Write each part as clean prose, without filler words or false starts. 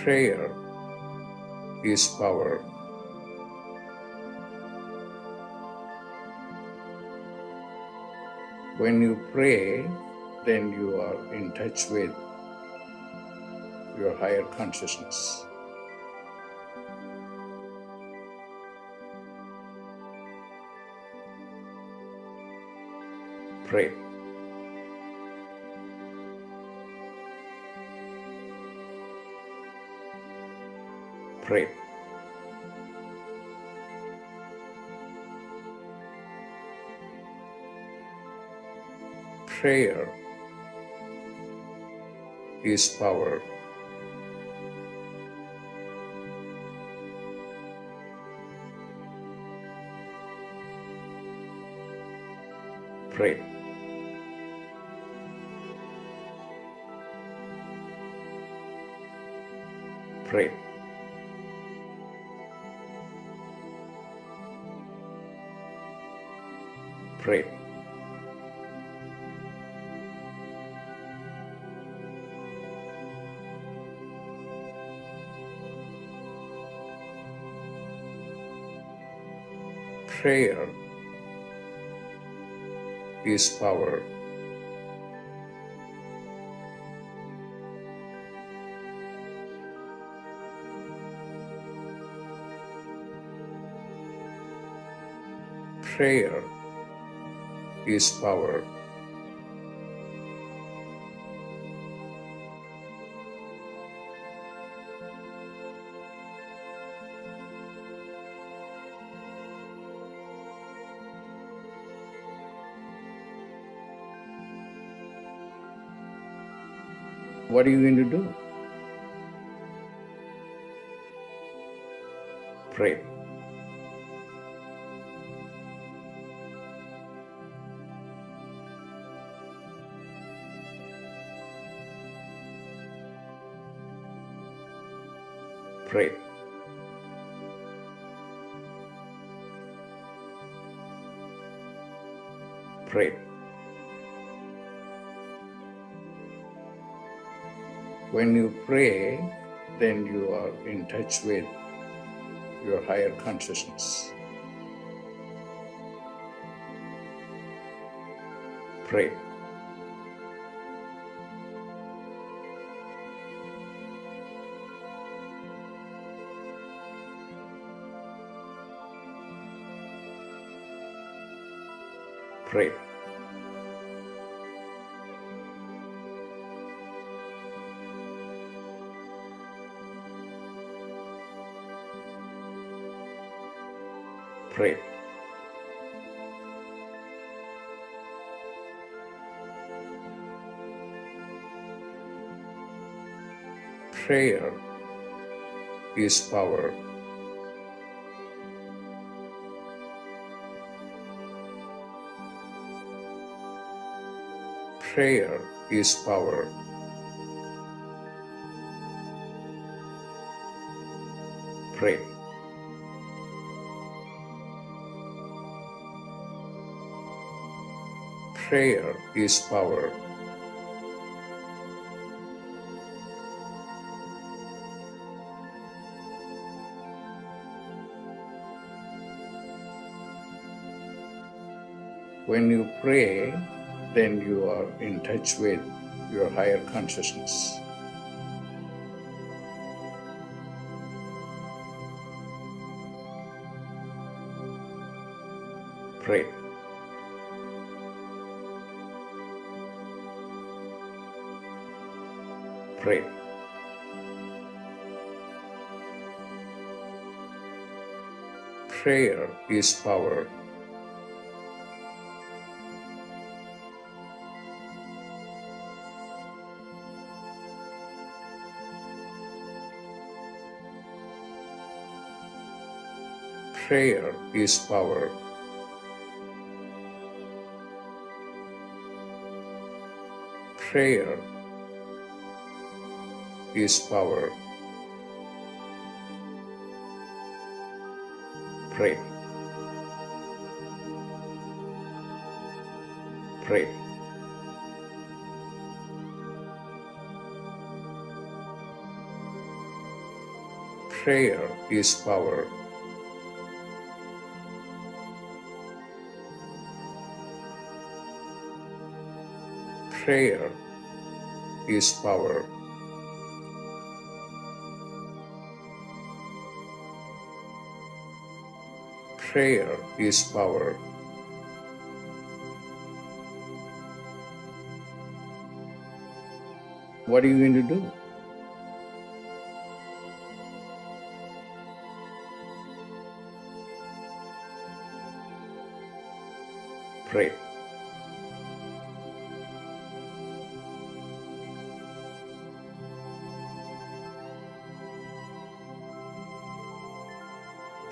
Prayer is power. When you pray, then you are in touch with your higher consciousness. Pray. Pray. Prayer is power. Pray. Pray. Pray. Prayer is power. Prayer is power. What are you going to do? Pray. Pray. Pray. When you pray, then you are in touch with your higher consciousness. Pray. Pray. Pray. Prayer is power. Prayer is power. Pray. Prayer is power. When you pray, then you are in touch with your higher consciousness. Pray. Pray. Prayer is power. Prayer is power. Prayer is power. Pray. Pray. Prayer is power. Prayer is power. Prayer is power. What are you going to do? Pray.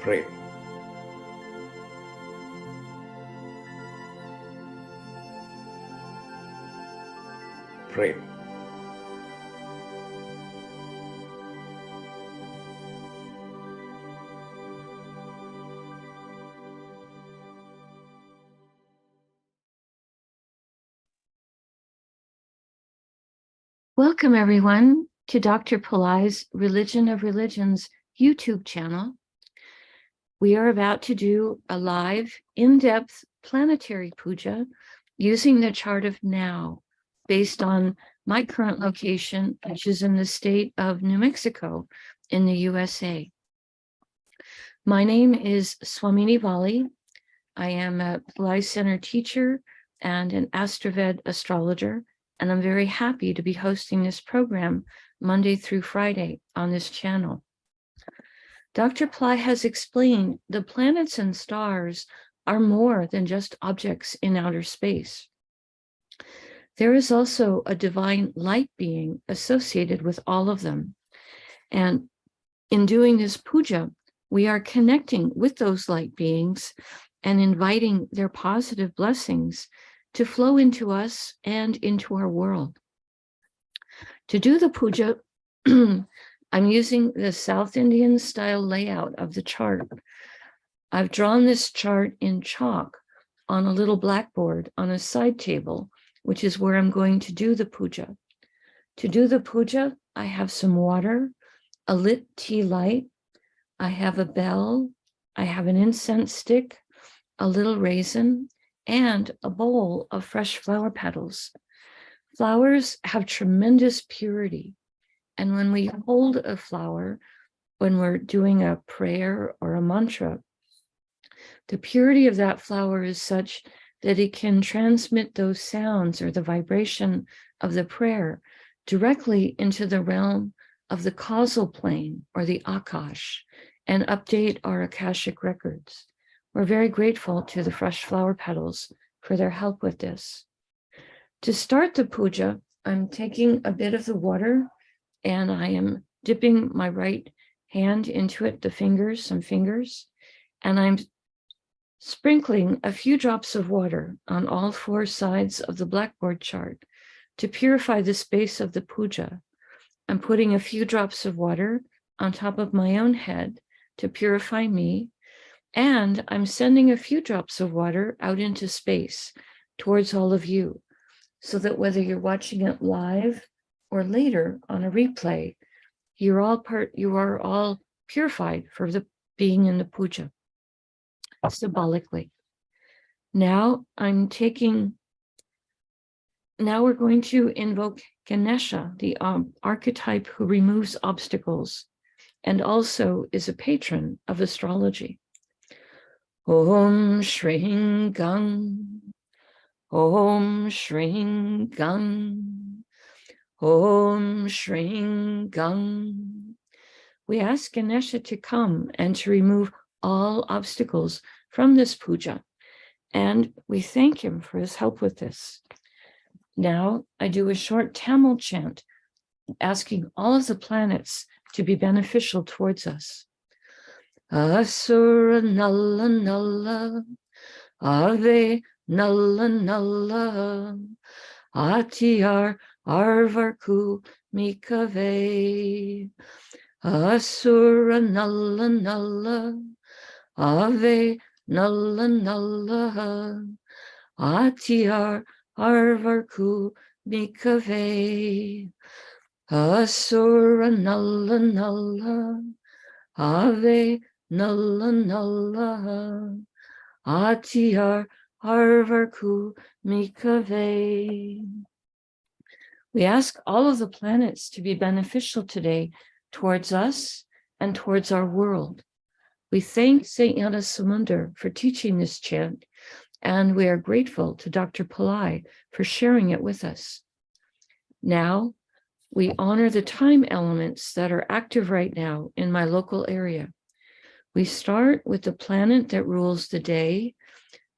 Pray. Pray. Welcome, everyone, to Dr. Pillai's Religion of Religions YouTube channel. We are about to do a live, in-depth planetary puja using the chart of now, based on my current location, which is in the state of New Mexico in the USA. My name is Swamini Valli. I am a Pillai Center teacher and an AstroVed astrologer, and I'm very happy to be hosting this program Monday through Friday on this channel. Dr. Pillai has explained the planets and stars are more than just objects in outer space. There is also a divine light being associated with all of them. And in doing this puja, we are connecting with those light beings and inviting their positive blessings to flow into us and into our world. To do the puja, I'm using the South Indian style layout of the chart. I've drawn this chart in chalk on a little blackboard on a side table, which is where I'm going to do the puja. To do the puja, I have some water, a lit tea light, I have a bell, I have an incense stick, a little raisin, and a bowl of fresh flower petals. Flowers have tremendous purity. And when we hold a flower, when we're doing a prayer or a mantra, the purity of that flower is such that it can transmit those sounds or the vibration of the prayer directly into the realm of the causal plane or the Akash and update our Akashic records. We're very grateful to the fresh flower petals for their help with this. To start the puja, I'm taking a bit of the water and I am dipping my right hand into it, some fingers, and I'm sprinkling a few drops of water on all four sides of the blackboard chart to purify the space of the puja. I'm putting a few drops of water on top of my own head to purify me, and I'm sending a few drops of water out into space towards all of you, so that whether you're watching it live or later on a replay, you are all purified for the being in the puja, symbolically. Now we're going to invoke Ganesha, the archetype who removes obstacles and also is a patron of astrology. Om Shring Gang, Om Shring Gang, Om Shring Gang. We ask Ganesha to come and to remove all obstacles from this puja, and we thank him for his help with this. Now I do a short Tamil chant, asking all of the planets to be beneficial towards us. Asura Nalla Nalla, Ave Nalla Nalla, Atiyar Arvarku Mikave. Asura Nalla Nalla, Ave Nalla Nalla, Atiyar Arvarku Mikave. Asura Nalla Nalla, Ave Nulla Nulla Atyar Arvarku Mikave. We ask all of the planets to be beneficial today towards us and towards our world. We thank St. Yadasamundar for teaching this chant, and we are grateful to Dr. Pillai for sharing it with us. Now, we honor the time elements that are active right now in my local area. We start with the planet that rules the day.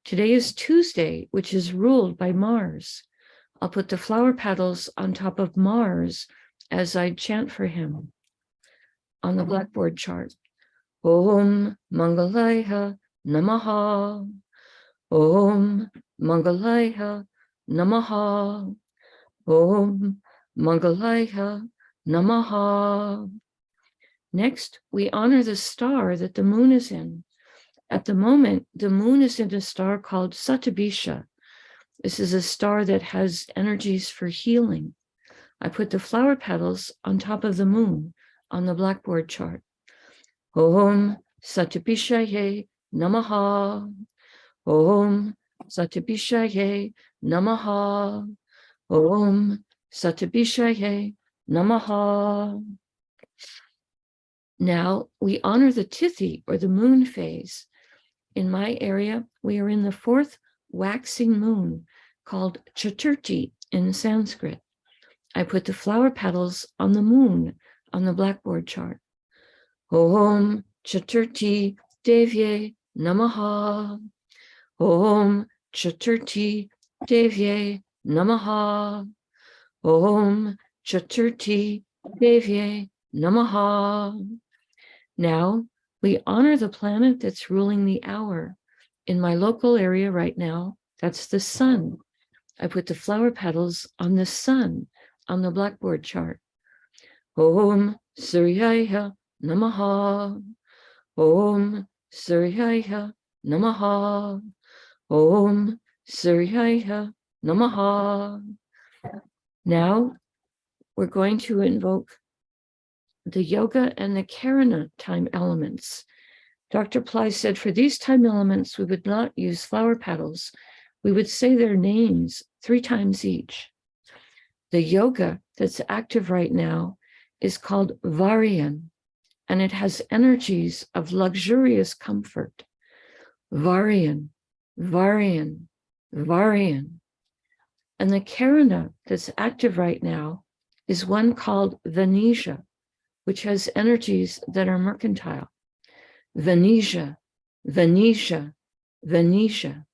Today is Tuesday, which is ruled by Mars. I'll put the flower petals on top of Mars as I chant for him on the blackboard chart. Om Mangalaya Namaha. Om Mangalaya Namaha. Om Mangalaya Namaha. Next, we honor the star that the moon is in. At the moment, the moon is in a star called Satabisha. This is a star that has energies for healing. I put the flower petals on top of the moon on the blackboard chart. Om Satabishaye Namaha. Om Satabishaye Namaha. Om Satabishaye Namaha. Now we honor the Tithi, or the moon phase. In my area, we are in the fourth waxing moon, called Chaturthi in Sanskrit. I put the flower petals on the moon on the blackboard chart. Om Chaturthi Devye Namaha. Om Chaturthi Devye Namaha. Om Chaturthi Devye Namaha. Now, we honor the planet that's ruling the hour. In my local area right now, that's the sun. I put the flower petals on the sun on the blackboard chart. Om Suryaya Namaha. Om Suryaya Namaha. Om Suryaya Namaha. Now, we're going to invoke the yoga and the karana time elements. Dr. Pillai said for these time elements, we would not use flower petals. We would say their names 3 times each. The yoga that's active right now is called Varian, and it has energies of luxurious comfort. Varian, Varian, Varian. And the karana that's active right now is one called Venetia, which has energies that are mercantile. Venetia, Venetia, Venetia.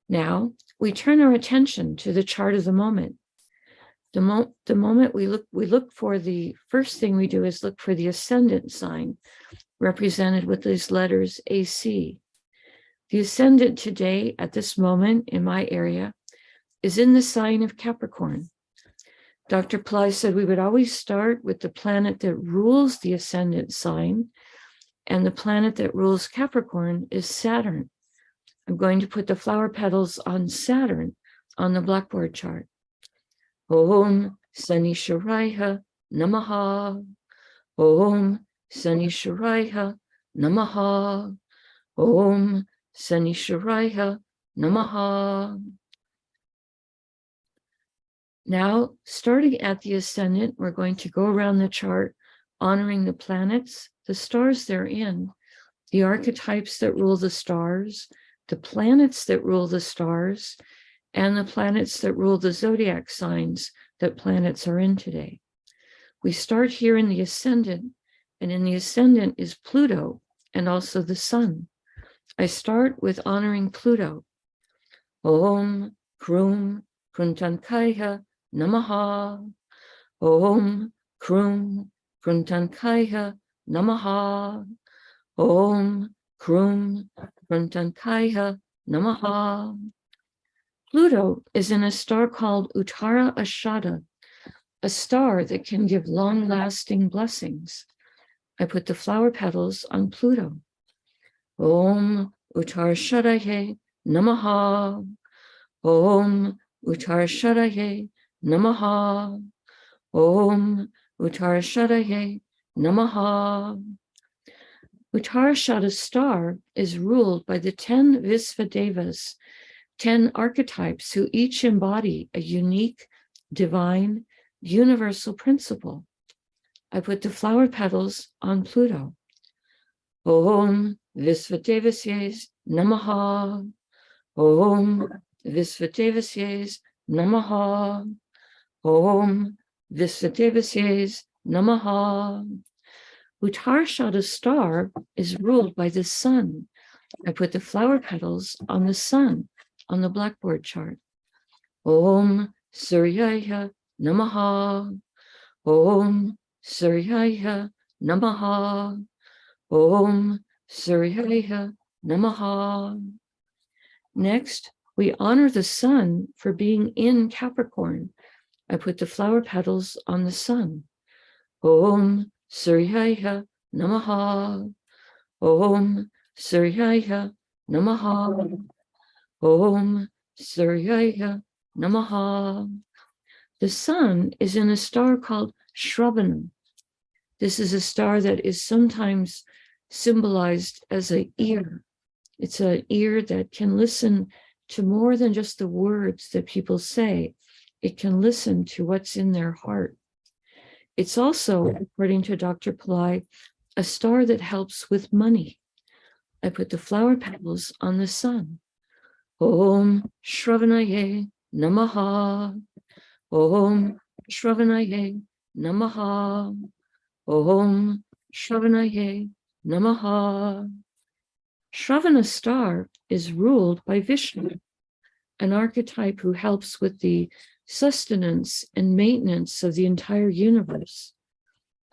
Now, we turn our attention to the chart of the moment. The moment we look for the first thing we do is look for the ascendant sign, represented with these letters AC. The ascendant today, at this moment in my area, is in the sign of Capricorn. Dr. Pillai said we would always start with the planet that rules the ascendant sign, and the planet that rules Capricorn is Saturn. I'm going to put the flower petals on Saturn on the blackboard chart. Om Sanisharaya Namaha. Om Sanisharaya Namaha. Om Sanisharaya Namaha. Now, starting at the ascendant, we're going to go around the chart, honoring the planets, the stars they're in, the archetypes that rule the stars, the planets that rule the stars, and the planets that rule the zodiac signs that planets are in today. We start here in the ascendant, and in the ascendant is Pluto and also the sun. I start with honoring Pluto. Om Krum Kruntankaya Namaha. Om Krum Kruntankaya Namaha. Om Krum Kruntankaya Namaha. Pluto is in a star called Uttara Ashada, a star that can give long-lasting blessings. I put the flower petals on Pluto. Om Uttara Ashadaye Namaha. Om Uttara Ashadaye Namaha. Om Uttara Ashadaye Namaha. Uttarashada's star is ruled by the 10 Visvadevas, 10 archetypes who each embody a unique, divine, universal principle. I put the flower petals on Pluto. Om Visvadevasye Namaha. Om Visvadevasye Namaha. Om Visvadevasye Namaha. Uttarashada's star is ruled by the sun. I put the flower petals on the sun on the blackboard chart. Om Suryaya Namaha. Om Suryaya Namaha. Om Suryaya Namaha. Next, we honor the sun for being in Capricorn. I put the flower petals on the sun. Om Suryaya Namaha. Om Suryaya Namaha. Om Suryaya Namaha. The sun is in a star called Shravana. This is a star that is sometimes symbolized as an ear. It's an ear that can listen to more than just the words that people say. It can listen to what's in their heart. It's also, according to Dr. Pillai, a star that helps with money. I put the flower petals on the sun. Om Shravanaye Namaha. Om Shravanaye Namaha. Om Shravanaye Namaha. Shravana star is ruled by Vishnu, an archetype who helps with the sustenance and maintenance of the entire universe.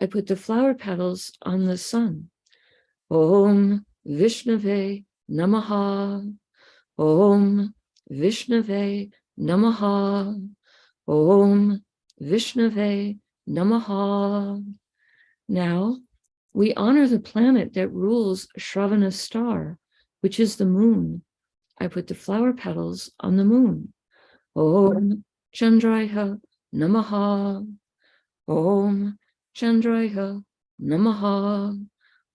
I put the flower petals on the sun. Om Vishnave Namaha. Om Vishnave Namaha. Om Vishnave Namaha. Now, we honor the planet that rules Shravana star, which is the moon. I put the flower petals on the moon. Om Chandraya Namaha. Om Chandraya Namaha.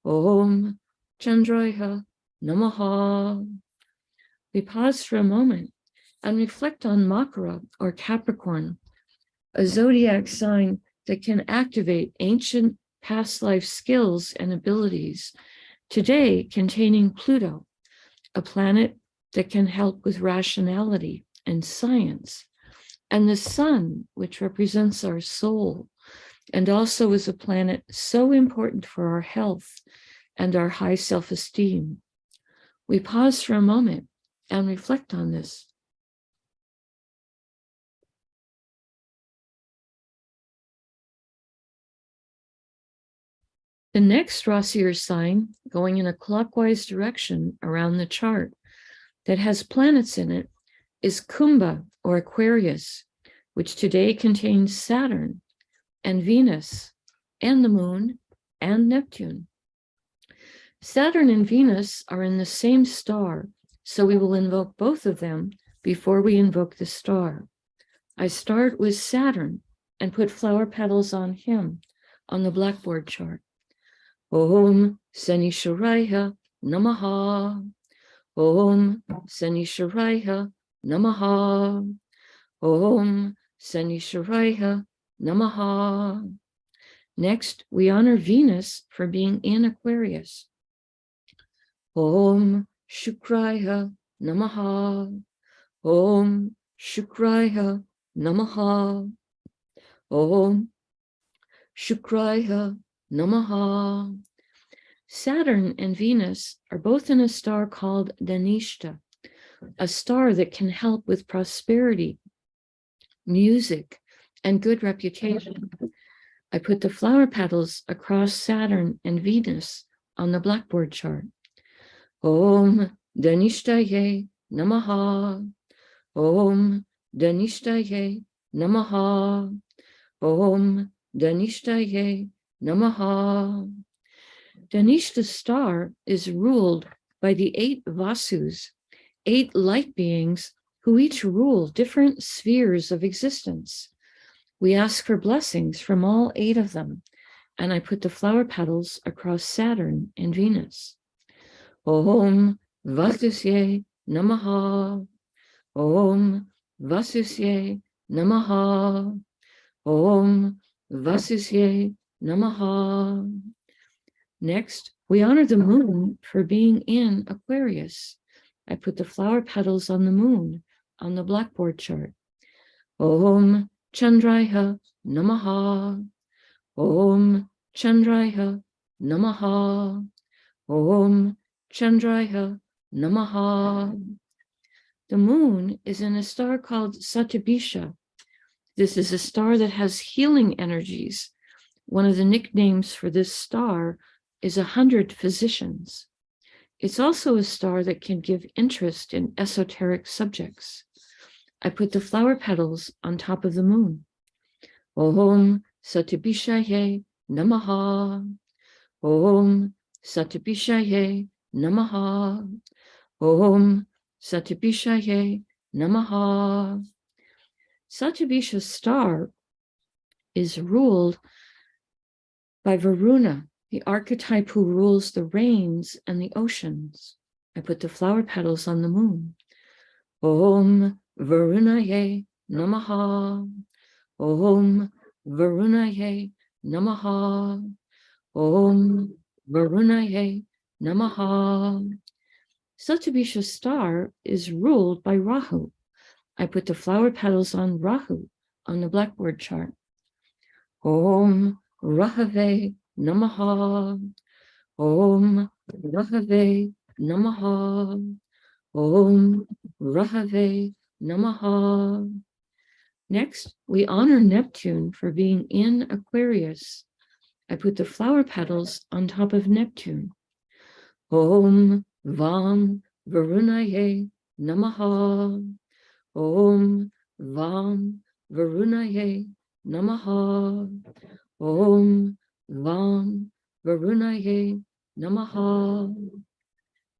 Om Chandraya Namaha. We pause for a moment and reflect on Makara or Capricorn, a zodiac sign that can activate ancient past life skills and abilities, today containing Pluto, a planet that can help with rationality and science, and the sun, which represents our soul, and also is a planet so important for our health and our high self-esteem. We pause for a moment and reflect on this. The next Rasi or sign, going in a clockwise direction around the chart that has planets in it, is Kumbha or Aquarius, which today contains Saturn and Venus and the moon and Neptune. Saturn and Venus are in the same star, so we will invoke both of them before we invoke the star. I start with Saturn and put flower petals on him on the blackboard chart. Om Sanishwaraya Namaha. Om Sanishwaraya Namaha. Om Sanishwaraya Namaha. Next, we honor Venus for being in Aquarius. Om Shukraya Namaha. Om Shukraya Namaha. Om Shukraya Namaha. Saturn and Venus are both in a star called Dhanishta, a star that can help with prosperity, music, and good reputation. I put the flower petals across Saturn and Venus on the blackboard chart. Om Dhanishtaye Namaha. Om Dhanishtaye Namaha. Om Dhanishtaye Namaha. Dhanishta's star is ruled by the 8 Vasus, 8 light beings who each rule different spheres of existence. We ask for blessings from all 8 of them, and I put the flower petals across Saturn and Venus. Om Vasisye Namaha. Om Vasisye Namaha. Om Vasisye Namaha. Next, we honor the moon for being in Aquarius. I put the flower petals on the moon on the blackboard chart. Om Chandraya Namaha. Om Chandraya Namaha. Om Chandraya Namaha. The moon is in a star called Satyabisha. This is a star that has healing energies. One of the nicknames for this star is 100 physicians. It's also a star that can give interest in esoteric subjects. I put the flower petals on top of the moon. Om Satyabishaye Namaha. Om Satyabishaye Namaha. Om Satyabishaye Namaha. Satyabisha's star is ruled by Varuna, the archetype who rules the rains and the oceans. I put the flower petals on the moon. Om Varunaye Namaha. Om Varunaye Namaha. Om Varunaye Namaha. Satyabisha's star is ruled by Rahu. I put the flower petals on Rahu on the blackboard chart. Om Rahave Namaha. Om Rahave Namaha. Om Rahave Namaha. Next, we honor Neptune for being in Aquarius. I put the flower petals on top of Neptune. Om Vam Varunaye Namaha. Om Vam Varunaye Namaha. Om Vam Varunaye Namaha.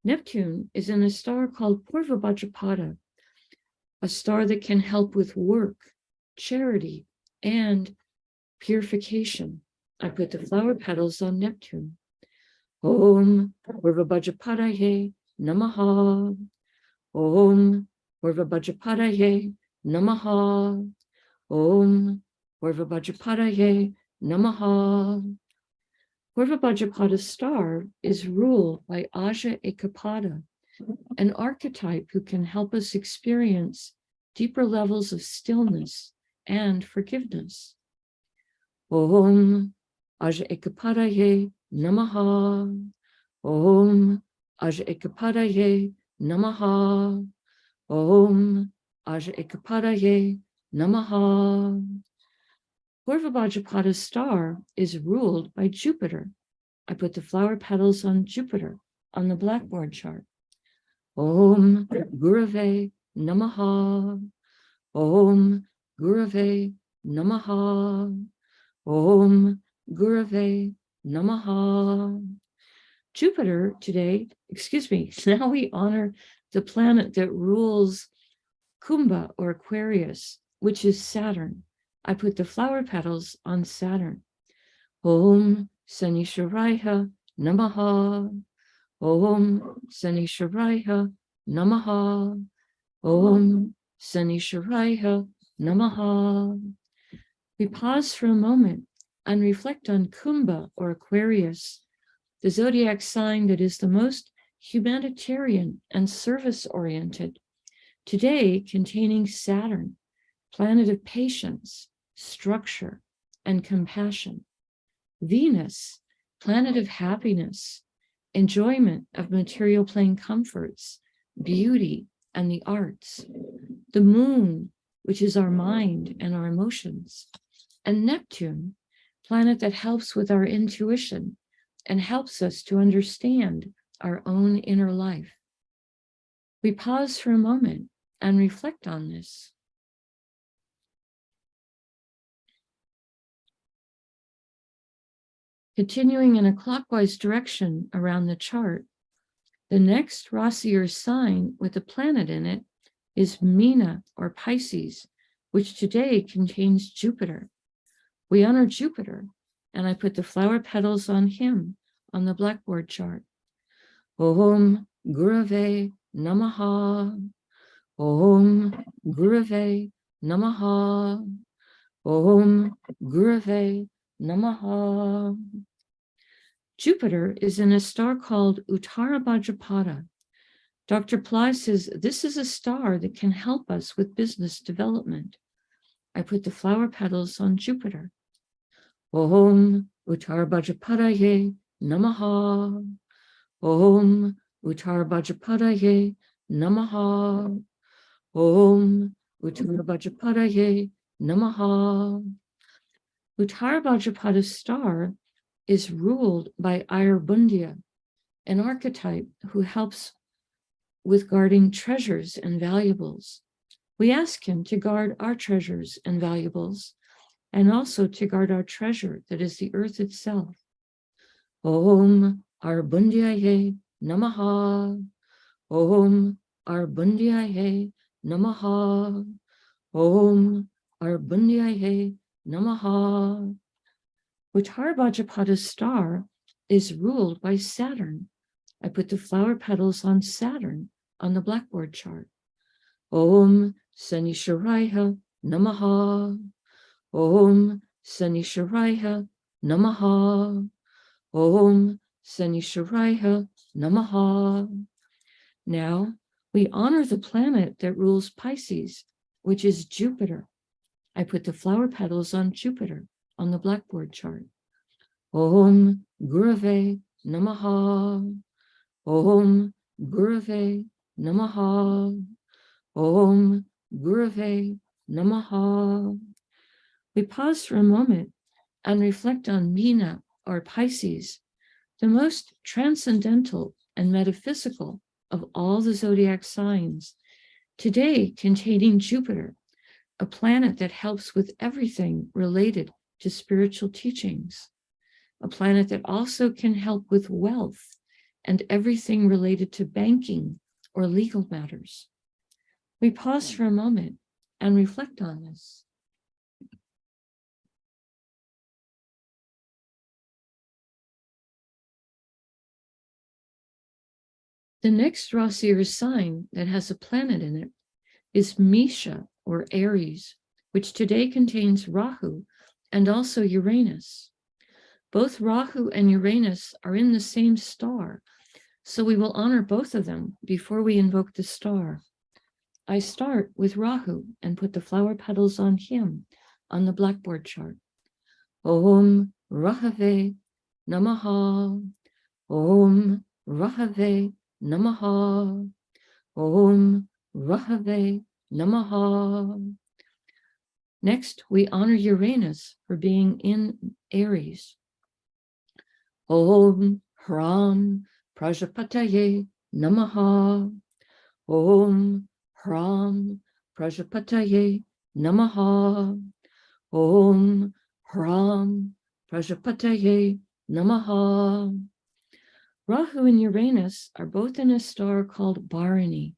Neptune is in a star called Purvabhadrapada, a star that can help with work, charity, and purification. I put the flower petals on Neptune. Om Purvabhadrapadaye Namaha. Om Purvabhadrapadaye Namaha. Om Purvabhadrapadaye Namaha. Purvabhadrapada's star is ruled by Aja Ekapada, an archetype who can help us experience deeper levels of stillness and forgiveness. Om Aja Ekapadaye Namaha. Om Aja Ekapadaye Namaha. Om Aja Ekapadaye Namaha. Purvabhadrapada's star is ruled by Jupiter. I put the flower petals on Jupiter on the blackboard chart. Om Gurave Namaha. Om Gurave Namaha. Om Gurave Namaha. Jupiter today, now we honor the planet that rules Kumbha or Aquarius, which is Saturn. I put the flower petals on Saturn. Om Sanisharaya Namaha. Om Sanisharaya Namaha. Om Sanisharaya Namaha. We pause for a moment and reflect on Kumbha or Aquarius, the zodiac sign that is the most humanitarian and service-oriented, today containing Saturn, planet of patience, structure, and compassion. Venus, planet of happiness, enjoyment of material plane comforts, beauty, and the arts. The moon, which is our mind and our emotions. And Neptune, planet that helps with our intuition and helps us to understand our own inner life. We pause for a moment and reflect on this. Continuing in a clockwise direction around the chart, the next Rasi or sign with a planet in it is Meena or Pisces, which today contains Jupiter. We honor Jupiter and I put the flower petals on him on the blackboard chart. Om Gurave Namaha. Om Gurave Namaha. Om Gurave Namaha. Jupiter is in a star called Uttara Bhadrapada. Dr. Pillai says this is a star that can help us with business development. I put the flower petals on Jupiter. Om Uttara Bhadrapadaye Namaha. Om Uttara Bhadrapadaye Namaha. Om Uttara Bhadrapadaye Namaha. Uttara Bhadrapada star is ruled by Ayurbundya, an archetype who helps with guarding treasures and valuables. We ask him to guard our treasures and valuables, and also to guard our treasure that is the earth itself. Om Ayurbundyaye Namaha. Om Ayurbundyaye Namaha. Om Ayurbundyaye Namaha. Uttara Bhadrapada star is ruled by Saturn. I put the flower petals on Saturn on the blackboard chart. Om Sanishwaraya Namaha. Om Sanishwaraya Namaha. Om Sanishwaraya Namaha. Now we honor the planet that rules Pisces, which is Jupiter. I put the flower petals on Jupiter on the blackboard chart. Om Gurave Namaha. Om Gurave Namaha. Om Gurave Namaha. We pause for a moment and reflect on Meena, or Pisces, the most transcendental and metaphysical of all the zodiac signs, today containing Jupiter, a planet that helps with everything related to spiritual teachings, a planet that also can help with wealth and everything related to banking or legal matters. We pause for a moment and reflect on this. The next Rasi or sign that has a planet in it is Mesha, or Aries, which today contains Rahu and also Uranus. Both Rahu and Uranus are in the same star, so we will honor both of them before we invoke the star. I start with Rahu and put the flower petals on him on the blackboard chart. Om Rahave Namaha. Om Rahave Namaha. Om Rahave Namaha. Next, we honor Uranus for being in Aries. Om Hram Prajapataye Namaha. Om Hram Prajapataye Namaha. Om Hram Prajapataye Namaha. Rahu and Uranus are both in a star called Bharani.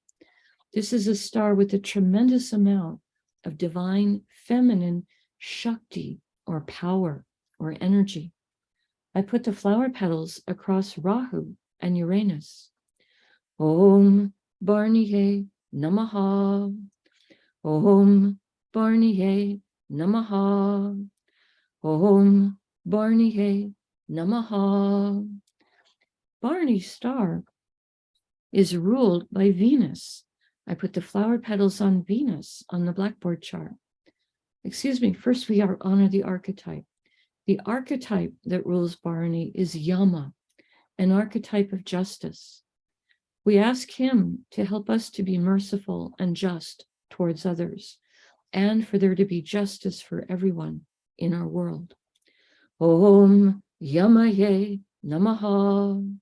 This is a star with a tremendous amount of divine feminine Shakti, or power, or energy. I put the flower petals across Rahu and Uranus. Om Bharaniye Namaha. Om Bharaniye Namaha. Om Bharaniye Namaha. Bharani star is ruled by Venus. I put the flower petals on Venus on the blackboard chart. Excuse me, first we honor the archetype. The archetype that rules Bharani is Yama, an archetype of justice. We ask him to help us to be merciful and just towards others, and for there to be justice for everyone in our world. Om Yamaye Namaha.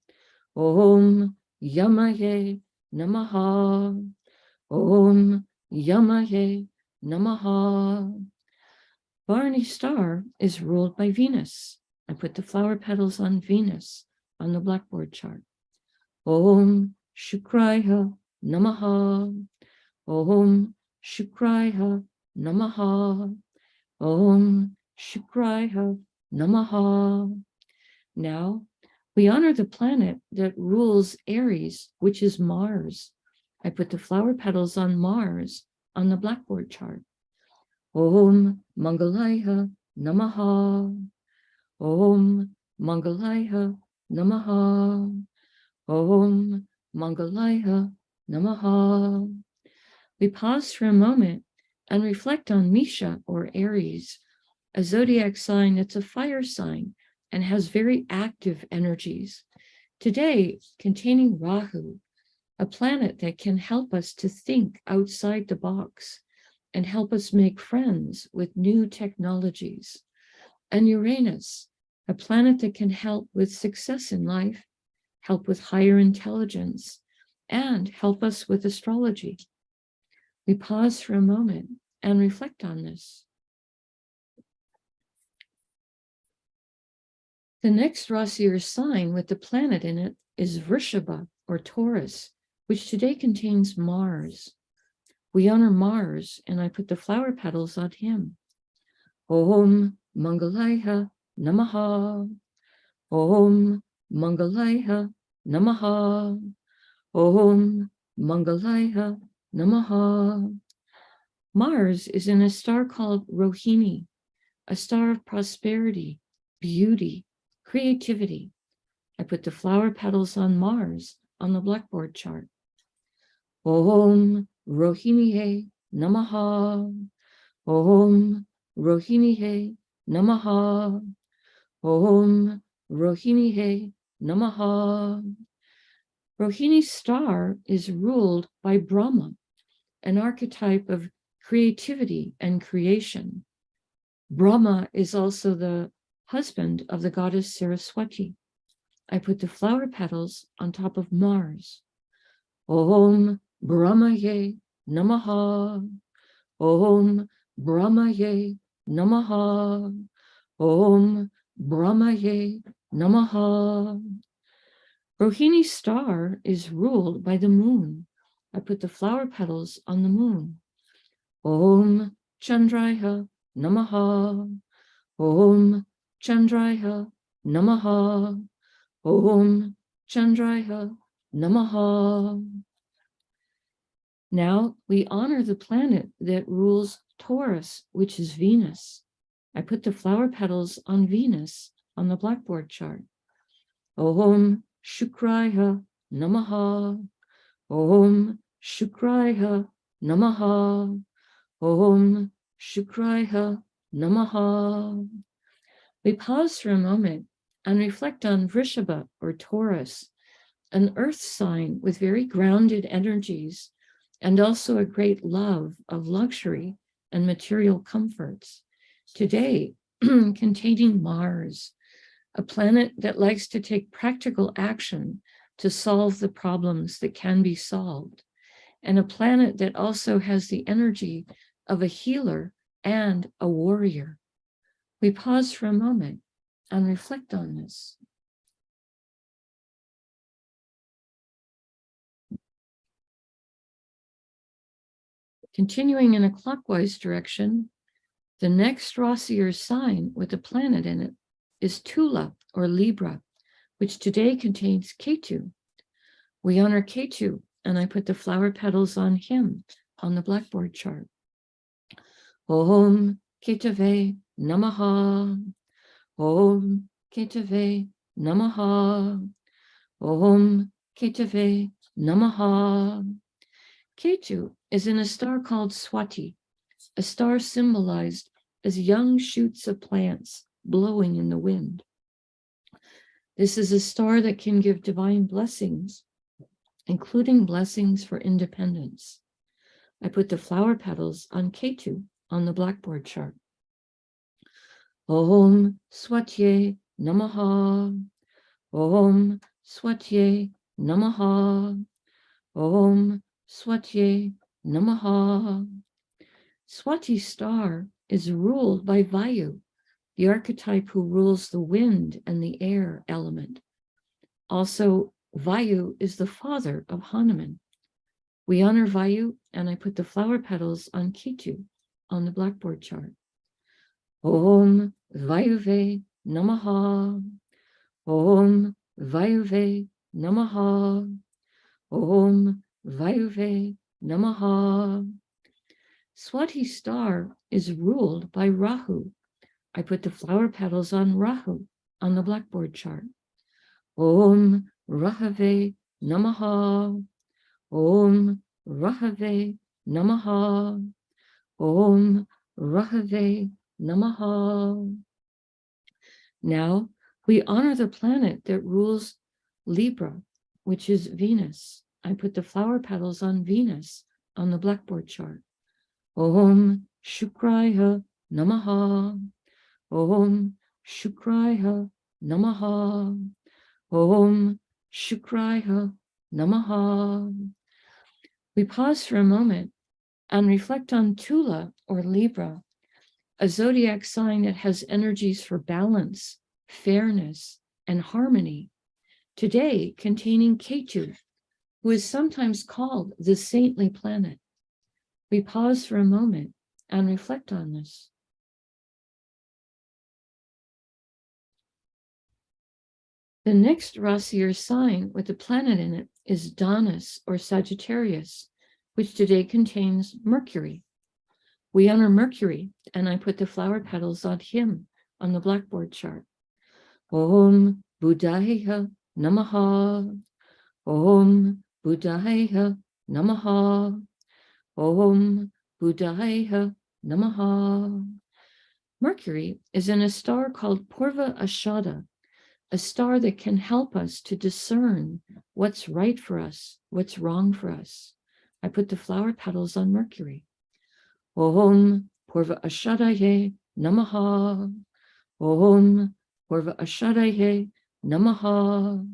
Om Yamaye Namaha. Om Yamaye Namaha. Bharani star is ruled by Venus. I put the flower petals on Venus on the blackboard chart. Om Shukraya Namaha. Om Shukraya Namaha. Om Shukraya Namaha. Now, we honor the planet that rules Aries, which is Mars. I put the flower petals on Mars on the blackboard chart. Om Mangalaya Namaha. Om Mangalaya Namaha. Om Mangalaya Namaha. We pause for a moment and reflect on Misha, or Aries, a zodiac sign that's a fire sign and has very active energies. Today, containing Rahu, a planet that can help us to think outside the box and help us make friends with new technologies. And Uranus, a planet that can help with success in life, help with higher intelligence, and help us with astrology. We pause for a moment and reflect on this. The next Rasi or sign with the planet in it is Vrishabha, or Taurus, which today contains Mars. We honor Mars, and I put the flower petals on him. Om Mangalaya Namaha. Om Mangalaya Namaha. Om Mangalaya Namaha. Mars is in a star called Rohini, a star of prosperity, beauty, creativity. I put the flower petals on Mars on the blackboard chart. Om Rohinihe Namaha. Om Rohinihe Namaha. Om Rohinihe Namaha. Rohini's star is ruled by Brahma, an archetype of creativity and creation. Brahma is also the husband of the goddess Saraswati. I put the flower petals on top of Mars. Om Brahmaye Namaha. Om Brahmaye Namaha. Om Brahmaye Namaha. Rohini's star is ruled by the moon. I put the flower petals on the moon. Om Chandraya Namaha. Om Chandraya Namaha. Om Chandraya Namaha. Now we honor the planet that rules Taurus, which is Venus. I put the flower petals on Venus on the blackboard chart. Om Shukraya Namaha. Om Shukraya Namaha. Om Shukraya Namaha. We pause for a moment and reflect on Vrishabha, or Taurus, an earth sign with very grounded energies and also a great love of luxury and material comforts. Today, containing Mars, a planet that likes to take practical action to solve the problems that can be solved, and a planet that also has the energy of a healer and a warrior. We pause for a moment and reflect on this. Continuing in a clockwise direction, the next Rasi or sign with a planet in it is Tula, or Libra, which today contains Ketu. We honor Ketu, and I put the flower petals on him on the blackboard chart. Om Ketave Namaha. Om Ketave Namaha. Om Ketave Namaha. Ketu is in a star called Swati, a star symbolized as young shoots of plants blowing in the wind. This is a star that can give divine blessings, including blessings for independence. I put the flower petals on Ketu on the blackboard chart. Om Swatye Namaha. Om Swatye Namaha. Om Swatye Namaha. Swati star is ruled by Vayu, the archetype who rules the wind and the air element. Also, Vayu is the father of Hanuman. We honor Vayu, and I put the flower petals on Ketu on the blackboard chart. Om Vayuve Namaha. Om Vayuve Namaha. Om Vayuve Namaha. Swati star is ruled by Rahu. I put the flower petals on Rahu on the blackboard chart. Om Rahave Namaha. Om Rahave Namaha. Om Rahave Namaha. Now we honor the planet that rules Libra, which is Venus. I put the flower petals on Venus on the blackboard chart. Om Shukraya Namaha. Om Shukraya Namaha. Om Shukraya Namaha. We pause for a moment and reflect on Tula or Libra, a zodiac sign that has energies for balance, fairness, and harmony, today containing Ketu, who is sometimes called the saintly planet. We pause for a moment and reflect on this. The next Rasi or sign with a planet in it is Danas or Sagittarius, which today contains Mercury. We honor Mercury, and I put the flower petals on him on the blackboard chart. Om Buddhaya Namaha. Om Buddhaya Namaha. Om Buddhaya Namaha. Mercury is in a star called Purva Ashada, a star that can help us to discern what's right for us, what's wrong for us. I put the flower petals on Mercury. Om Purva Ashadaye Namaha. Om Purva Ashadaye Namaha.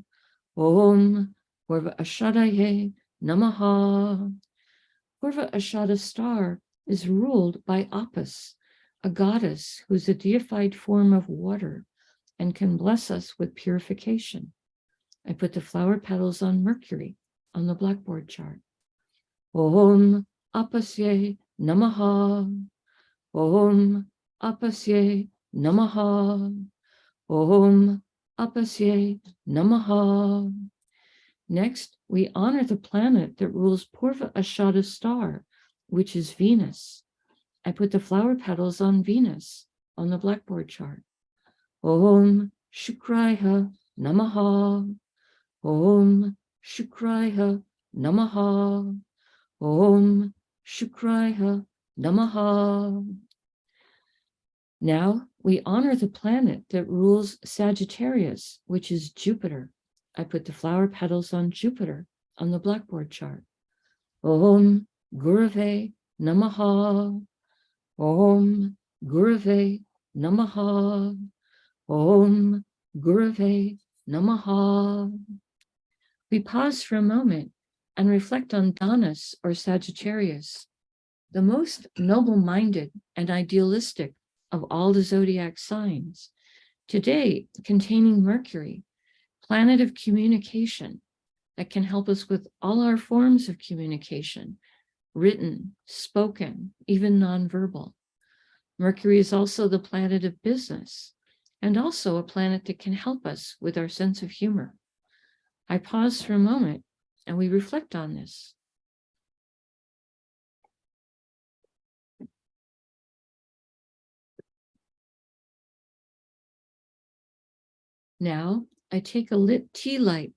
Om Purva Ashadaye Namaha. Purva Ashada star is ruled by Apis, a goddess who's a deified form of water and can bless us with purification. I put the flower petals on Mercury on the blackboard chart. Om Apasye Namaha. Om Apasye Namaha. Om Apasye Namaha. Next, we honor the planet that rules Purva Ashada star, which is Venus. I put the flower petals on Venus on the blackboard chart. Om Shukraya Namaha. Om Shukraya Namaha. Om Shukraya Namaha. Now we honor the planet that rules Sagittarius, which is Jupiter. I put the flower petals on Jupiter on the blackboard chart. Om Gurave Namaha. Om Gurave Namaha. Om Gurave Namaha. We pause for a moment and reflect on Danas or Sagittarius, the most noble-minded and idealistic of all the zodiac signs, today containing Mercury, planet of communication that can help us with all our forms of communication, written, spoken, even nonverbal. Mercury is also the planet of business and also a planet that can help us with our sense of humor. I pause for a moment and we reflect on this. Now I take a lit tea light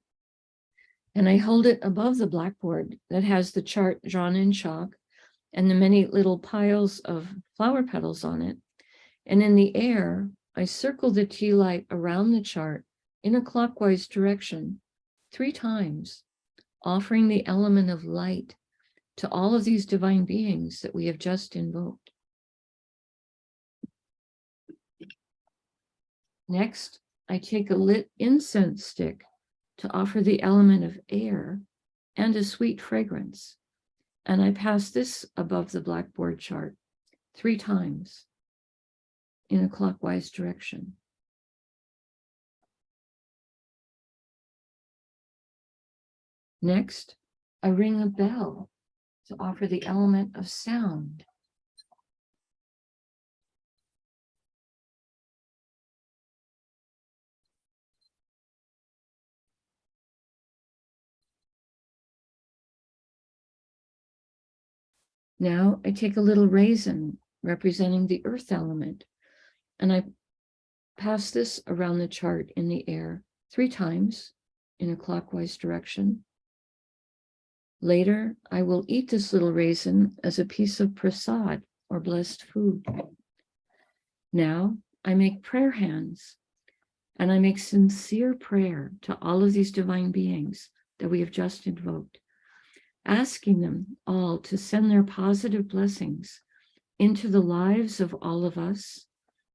and I hold it above the blackboard that has the chart drawn in chalk and the many little piles of flower petals on it. And in the air, I circle the tea light around the chart in a clockwise direction 3 times, offering the element of light to all of these divine beings that we have just invoked. Next, I take a lit incense stick to offer the element of air and a sweet fragrance. And I pass this above the blackboard chart 3 times in a clockwise direction. Next, I ring a bell to offer the element of sound. Now I take a little raisin representing the earth element, and I pass this around the chart in the air 3 times in a clockwise direction. Later, I will eat this little raisin as a piece of prasad or blessed food. Now I make prayer hands, and I make sincere prayer to all of these divine beings that we have just invoked, asking them all to send their positive blessings into the lives of all of us,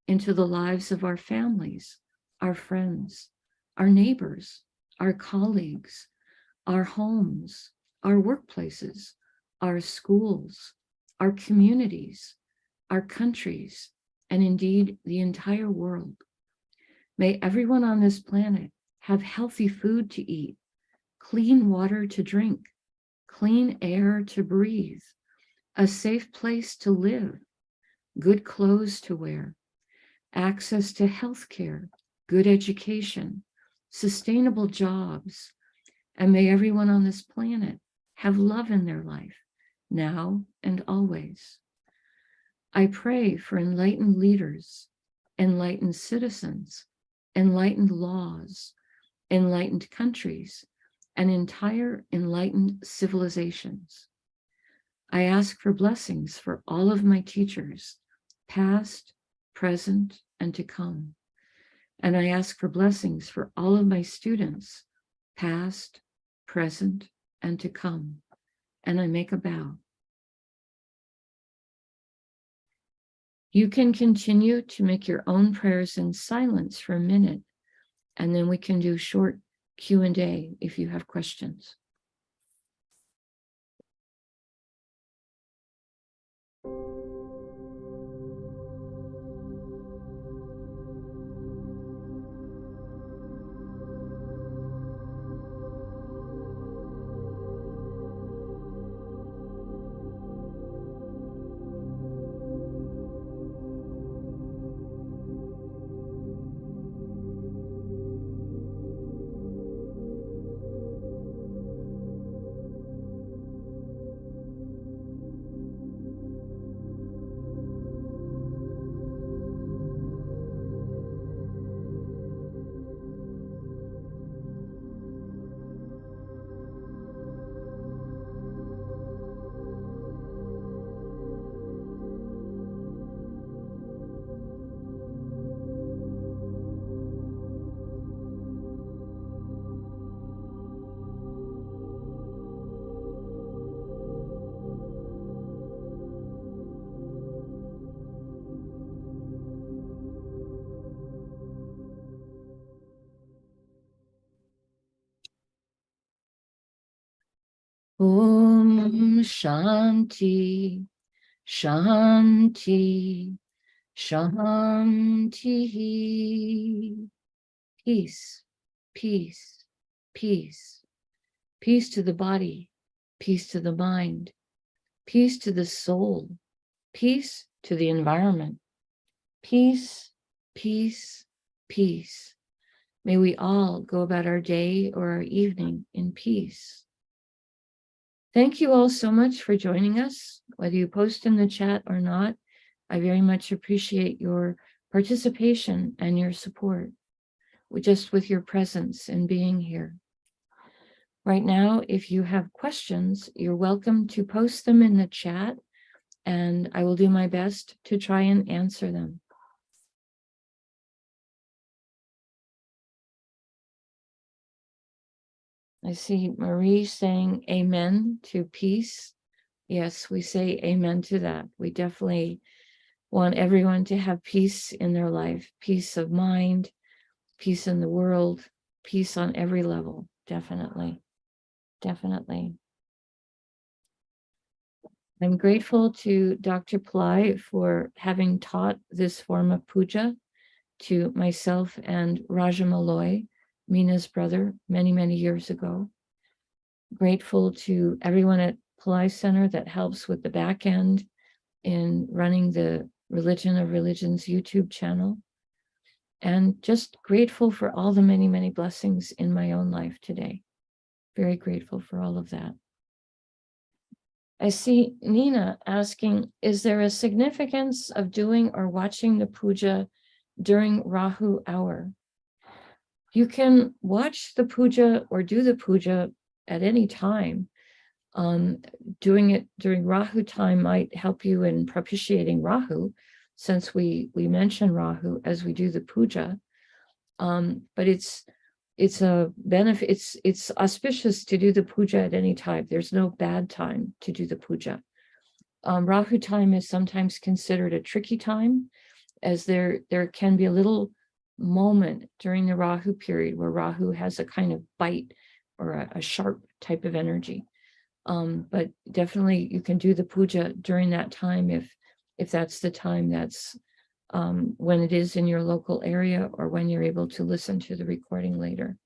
into the lives of our families, our friends, our neighbors, our colleagues, our homes, our workplaces, our schools, our communities, our countries, and indeed the entire world. May everyone on this planet have healthy food to eat, clean water to drink, clean air to breathe, a safe place to live, good clothes to wear, access to health care, good education, sustainable jobs, and may everyone on this planet have love in their life, now and always. I pray for enlightened leaders, enlightened citizens, enlightened laws, enlightened countries, and entire enlightened civilizations. I ask for blessings for all of my teachers, past, present, and to come. And I ask for blessings for all of my students, past, present, and to come. And I make a bow. You can continue to make your own prayers in silence for a minute, and then we can do short Q&A if you have questions. Om Shanti, Shanti, Shanti. Peace, peace, peace. Peace to the body, peace to the mind, peace to the soul, peace to the environment. Peace, peace, peace. May we all go about our day or our evening in peace. Thank you all so much for joining us, whether you post in the chat or not. I very much appreciate your participation and your support, just with your presence and being here. Right now, if you have questions, you're welcome to post them in the chat, and I will do my best to try and answer them. I see Marie saying amen to peace. Yes, we say amen to that. We definitely want everyone to have peace in their life, peace of mind, peace in the world, peace on every level. Definitely, definitely. I'm grateful to Dr. Pillai for having taught this form of puja to myself and Raja Malloy, Mina's brother, many, many years ago. Grateful to everyone at Pillai Center that helps with the back end in running the Religion of Religions YouTube channel. And just grateful for all the many, many blessings in my own life today. Very grateful for all of that. I see Nina asking, is there a significance of doing or watching the puja during Rahu hour? You can watch the puja or do the puja at any time. Doing it during Rahu time might help you in propitiating Rahu, since we mention Rahu as we do the puja. But it's a benefit. It's auspicious to do the puja at any time. There's no bad time to do the puja. Rahu time is sometimes considered a tricky time, as there can be a little moment during the Rahu period where Rahu has a kind of bite or a sharp type of energy. But definitely you can do the puja during that time if that's the time that's when it is in your local area, or when you're able to listen to the recording later.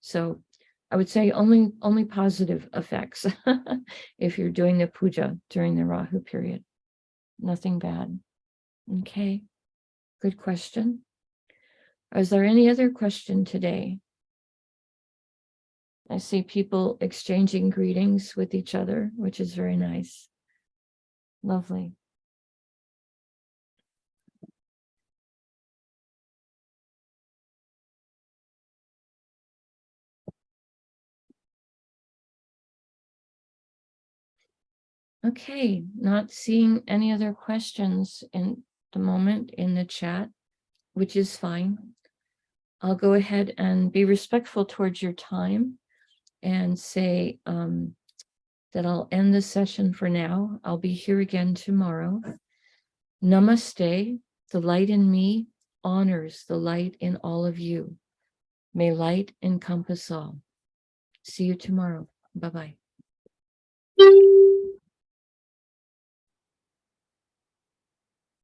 So I would say only positive effects if you're doing the puja during the Rahu period. Nothing bad. Okay, good question. Is there any other question today? I see people exchanging greetings with each other, which is very nice. Lovely. Okay, not seeing any other questions in the moment in the chat, which is fine. I'll go ahead and be respectful towards your time and say that I'll end the session for now. I'll be here again tomorrow. Namaste. The light in me honors the light in all of you. May light encompass all. See you tomorrow. Bye-bye.